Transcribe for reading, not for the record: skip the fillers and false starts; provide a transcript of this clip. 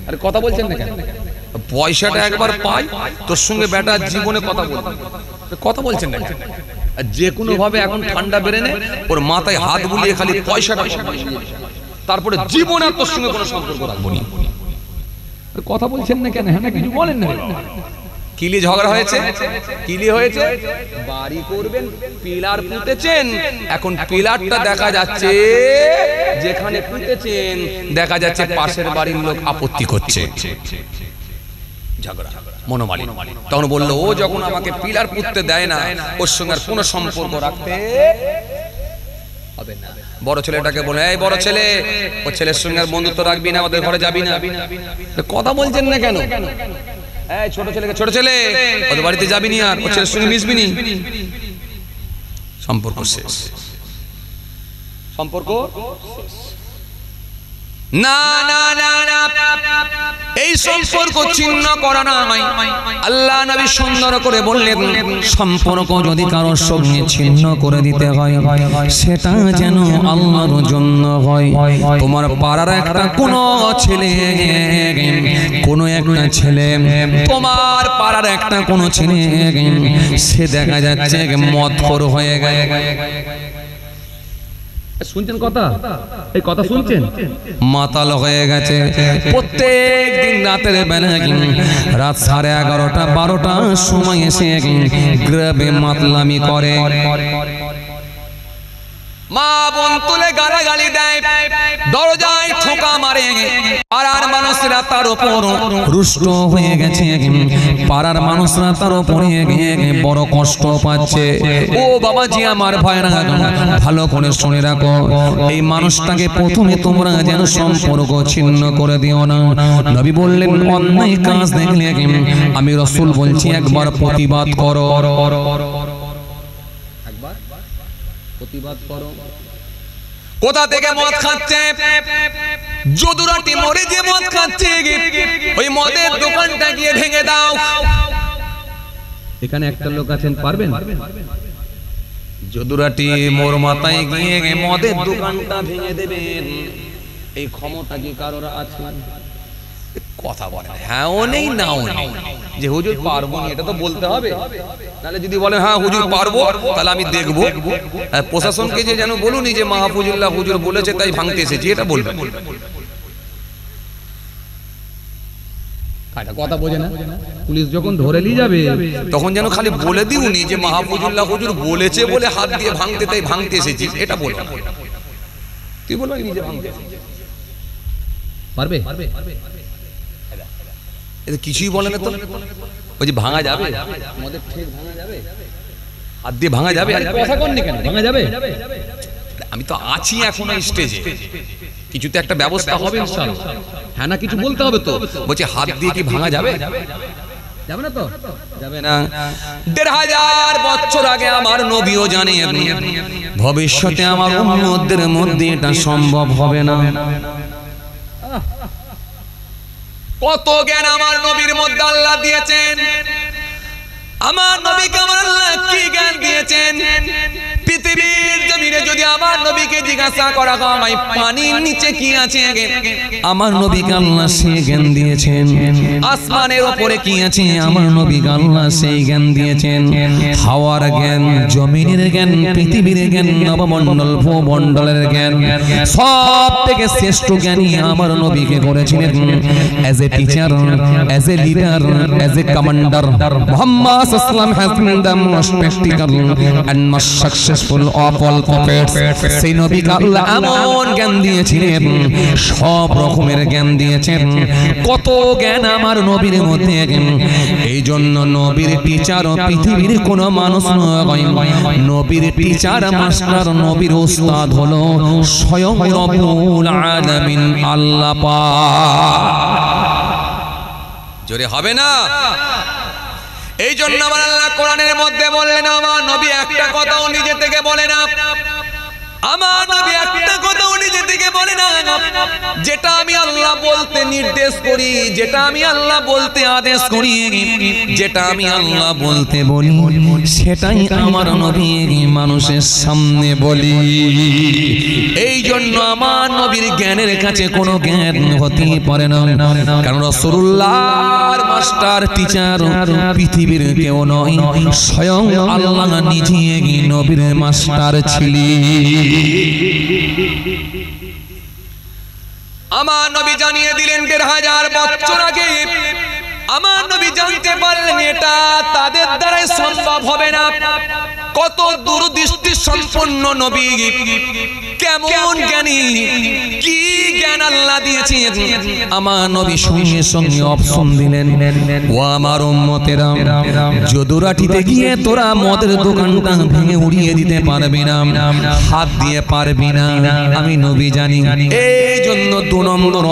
আরে কথা বলছেন না কেন? পয়সাটা একবার পাই, তোর সঙ্গে বেটা জীবনে কথা বলবে, কথা বলছেন না কেন? যে কোনো ভাবে এখন ঠান্ডা বেড়ে নে, ওর মাথায় হাত বুলিয়ে খালি পয়সাটা, তারপরে জীবনে তোর সঙ্গে কোনো সম্পর্ক রাখবো না। কথা বলছেন না কেন? হ্যাঁ, কিছু বলেন না। কিলি ঝগড়া হয়েছে, কিলি হয়েছে, বাড়ি করবেন, পিলার পুঁতেছেন, এখন পিলারটা দেখা যাচ্ছে, যেখানে পুঁতেছেন দেখা যাচ্ছে পাশের বাড়ির লোক আপত্তি করছে, ঝগড়া মনোমালিন্য। তখন বললো, ও যখন আমাকে পিলার পুঁততে দেয় না, ওর সঙ্গে আর কোনো সম্পর্ক রাখতে হবে না। বড় ছেলেটাকে বলে, এই বড় ছেলে, ও ছেলের সঙ্গে আর বন্ধুত্ব রাখবি না, ওদের ঘরে যাবি না। কথা বলছেন না কেন? এই ছোট ছেলেকে, ছোট ছেলে, ওদের বাড়িতে যাবি না, আর ও ছেলের সঙ্গে মিশবি না, সম্পর্ক শেষ, সম্পর্ক না না না না, এই সম্পর্ক ছিন্ন করা নয়। আল্লাহ নবী সুন্দর করে বললেন, সম্পর্ক যদি কারোর সঙ্গে ছিন্ন করে দিতে হয়, সেটা যেন আল্লাহর জন্য হয়। তোমার পাড়ার একটা কোনো ছেলে, কোনো একটা ছেলে, তোমার পাড়ার একটা কোনো ছেলে, সে দেখা যাচ্ছে মদখোর হয়ে গেছে। শুনছেন কথা? এই কথা শুনছেন? মাতাল হয়ে গেছে, প্রত্যেক দিন রাতের বেলা রাত 11:30 12টার সময় এসে গ্রামে মাতলামি করে, মা বোন তুলে গালাগালি দেয়, দরজায় ঠোকা মারে, পাড়ার মানুষরা তার উপর রুষ্ট হয়ে গেছে, পাড়ার মানুষরা তার উপরে বড় কষ্ট পাচ্ছে। ও বাবাজি আমার ভাইরা, ভালো করে শুনে রাখো, এই মানুষটাকে প্রথমে তোমরা যেন সম্পর্ক ছিন্ন করে দিও না। নবী বললেন, অন্যায় কাজ দেখলে আমি রাসূল বলছি একবার প্রতিবাদ করো, প্রতিবাদ করো। কোথা থেকে মদ খাচ্ছে? যদুরাটি মরে যে মদ খাচ্ছে, ওই মদের দোকানটা গিয়ে ভেঙে দাও। এখানে একটা লোক আছেন, পারবেন? যদুরাটি মোর মাথায় গিয়ে মদের দোকানটা ভেঙে দেবেন, এই ক্ষমতা কি কারোর আছে? কথা বলে হ্যাঁ ও নেই নাও নেই, যে হুজুর পারবো না এটা তো বলতে হবে। তাহলে যদি বলেন হ্যাঁ হুজুর পারবো, তাহলে আমি দেখবো। প্রশাসনকে যে যেন বলুনি যে মাহফুজুল্লাহ হুজুর বলেছে তাই ভাঙতে এসেছি, এটা বলবেন। কথা বোঝে না, পুলিশ যখন ধরে নিয়ে যাবে তখন যেন খালি বলে দিউনি যে মাহফুজুল্লাহ হুজুর বলেছে বলে হাত দিয়ে ভাঙতে, তাই ভাঙতে এসেছি, এটা বলবেন। তুই বলবি নিজে ভাঙতে পারবে? কিছুই বলে না তো, ওই যে ভাঙা যাবে, মদের ঠেক ভাঙা যাবে, হাত দিয়ে ভাঙা যাবে, কথা কননি কেন? ভাঙা যাবে? আমি তো আছি এখনো স্টেজে, কিছুতে একটা ব্যবস্থা হবে ইনশাআল্লাহ। হ্যাঁ না কিছু বলতে হবে তো। বলছি হাত দিয়ে কি ভাঙা যাবে? যাবে না তো? যাবে না। ১৫০০ বছর আগে আমার নবীও জানেন ভবিষ্যতে আমার উম্মতদের মধ্যে এটা সম্ভব হবে না। কত জ্ঞান আমার নবীর মধ্যে আল্লাহ দিয়েছেন, আমার নবীকে আমার আল্লাহ কি জ্ঞান দিয়েছেন। পৃথিবীর জমিনে যদি আমার নবীকে জিজ্ঞাসা করা হয় পানির নিচে কি আছে, আমার নবীকে আল্লাহ সেই জ্ঞান দিয়েছেন। আসমানের উপরে কি আছে, আমার নবীকে আল্লাহ সেই জ্ঞান দিয়েছেন। হাওয়ার জ্ঞান, জমিনের জ্ঞান, পৃথিবীর জ্ঞান, নবমণ্ডল ভূমণ্ডলের জ্ঞান, সব থেকে শ্রেষ্ঠ জ্ঞানী আমার নবীকে করেছিলেন। As a teacher, as a leader, as a commander, Muhammad সাল্লাল্লাহু আলাইহি ওয়াসাল্লাম the most practical and most successful of all prophets। সেই নবীকে আল্লাহ এমন জ্ঞান দিয়েছিলেন, সব রকমের জ্ঞান দিয়েছেন। কত জ্ঞান আমার নবীর মধ্যে, এই জন্য নবীর টিচার পৃথিবীর কোন মানুষ নয়। নবীর টিচার, মাস্টার, নবীর উস্তাদ হলো স্বয়ং রব্বুল আলামিন আল্লাহ পাক। জোরে হবে না? এই জন্য আমার আল্লাহ কোরআনের মধ্যে বললেন, আমার নবী একটা কথাও নিজে থেকে বলে না, আমার নবী একটা কথাও নিজে থেকে বলে না, যেটা আমি আল্লাহ বলতে নির্দেশ করি, যেটা আমি আল্লাহ বলতে আদেশ করি, যেটা আমি আল্লাহ বলতে বলি, সেটাই আমার নবী মানুষের সামনে বলি। এই জন্য আমার নবীর জ্ঞানের কাছে কোনো জ্ঞান হতে পারে না, কারণ রাসূলুল্লাহর মাস্টার টিচার পৃথিবীর কেউ নয়, স্বয়ং আল্লাহ নিজে নবীর মাস্টার ছিলেন। আমার নবী জানিয়ে দিলেন ১৫০০ বছর আগে আমার নবী জানতে পারলেন এটা তাদের দ্বারাই সম্ভব হবে না। কত দূরদৃষ্টি সম্পন্ন নবী, কেমন জ্ঞানী, কি জ্ঞান আল্লাহ দিয়েছে। আমার নবী সঙ্গে সঙ্গে অপশন দিলেন, ও আমার উম্মতেরা, যদুরাটিতে গিয়ে তোরা মদের দোকানটা ভেঙে উড়িয়ে দিতে পারবি না, হাত দিয়ে পারবি না, আমি নবী জানি। এই জন্য ২ নম্বর